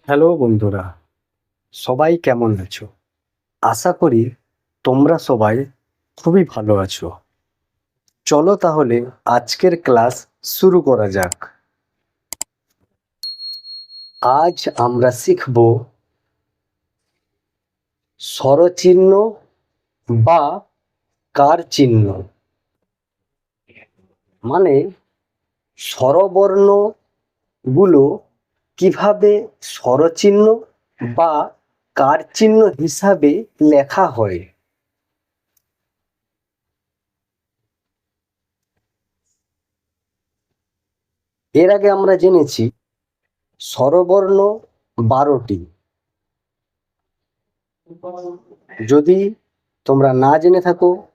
Hello বন্ধুরা, সবাই কেমন আছো? আশা করি তোমরা সবাই খুবই ভালো আছো। চলো তাহলে আজকের ক্লাস শুরু করা যাক। আজ আমরা শিখব স্বরচিহ্ন বা কার চিহ্ন, মানে স্বরবর্ণগুলো কিভাবে স্বরচিহ্ন বা কার চিহ্ন হিসাবে লেখা হয়। এর আগে আমরা জেনেছি স্বরবর্ণ 12টি। যদি তোমরা না জেনে থাকো,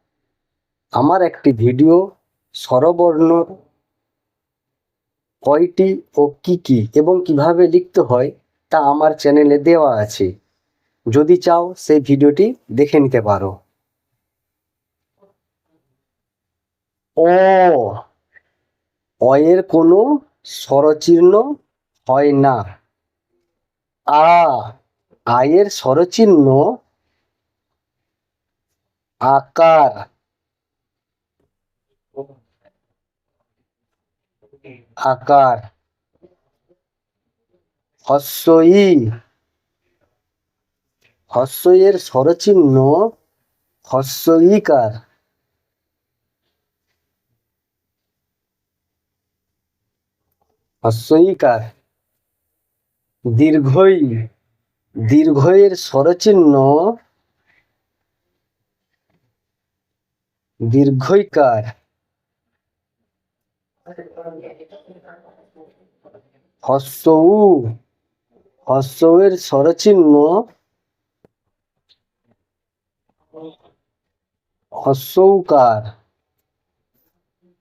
আমার একটি ভিডিও স্বরবর্ণ কয়টি ও কি কি এবং কিভাবে লিখতে হয় তা আমার চ্যানেলে দেওয়া আছে। যদি চাও সেই ভিডিওটি দেখে নিতে পারো। অ এর কোনো স্বরচিহ্ন হয় না। এর স্বরচিহ্ন আকার। আকার। হস্য এর স্বরচিহ্ন হস্যইকার। হস্যইকার। দীর্ঘই। দীর্ঘয়ের স্বরচিহ্ন দীর্ঘইকার। হস্য উ। হস্য এর স্বরচিহ্ন হস্যৌকার।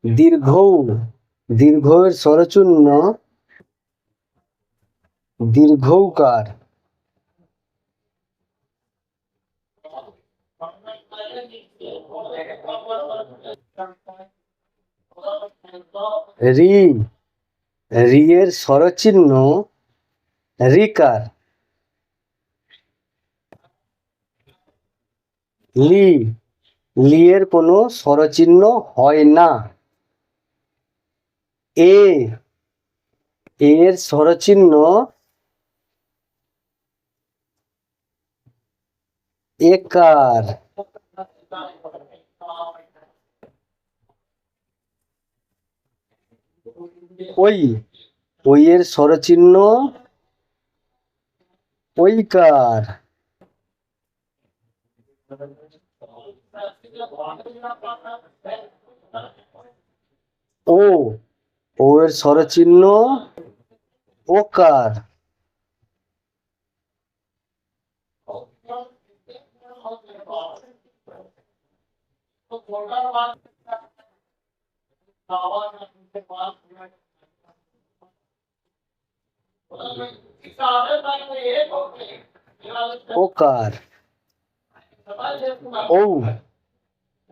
দীর্ঘ। দীর্ঘ এর স্বরচিহ্ন দীর্ঘৌকার। রি। রি এর স্বরচিহ্ন রিকার। লি। লি এর কোনো স্বরচিহ্ন হয় না। এ। এর স্বরচিহ্ন একার। ওই। ওই এর স্বরচিহ্ন ঐকার। ও। ও এর স্বরচিহ্ন ওকার। ওকার। ঔ।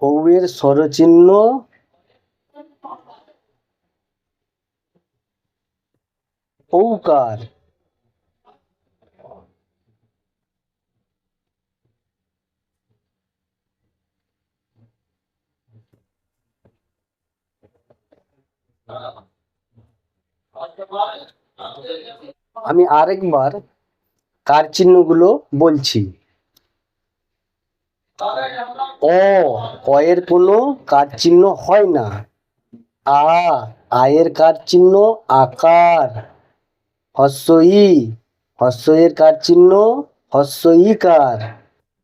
ঔ এর স্বরচিহ্ন ঔকার। আমি আরেকবার কার চিহ্নগুলো বলছি। অ এর কোনো কার চিহ্ন হয় না। এর কার চিহ্ন আকার। হস্য ই। হস্য এর কার চিহ্ন হস্যইকার।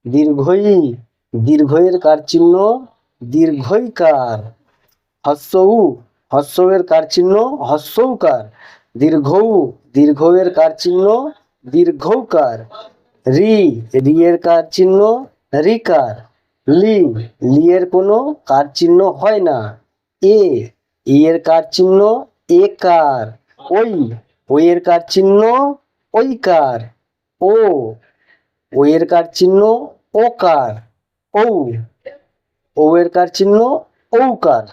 দীর্ঘই। দীর্ঘ এর কার চিহ্ন দীর্ঘইকার। হস্য উ। হস্য এর কার চিহ্ন হস্যৌকার। দীর্ঘ উ। দীর্ঘ এর কার চিহ্ন দীর্ঘৌকার। রি। রি এর কার চিহ্ন রিকার। লি। লি এর কোনো কার চিহ্ন হয় না। এ। এর কার চিহ্ন একার। ওই। ওই এর কার চিহ্ন ঐকার। ও। ও এর কার চিহ্ন ওকার। ঔ। ও এর কার চিহ্ন ঔকার।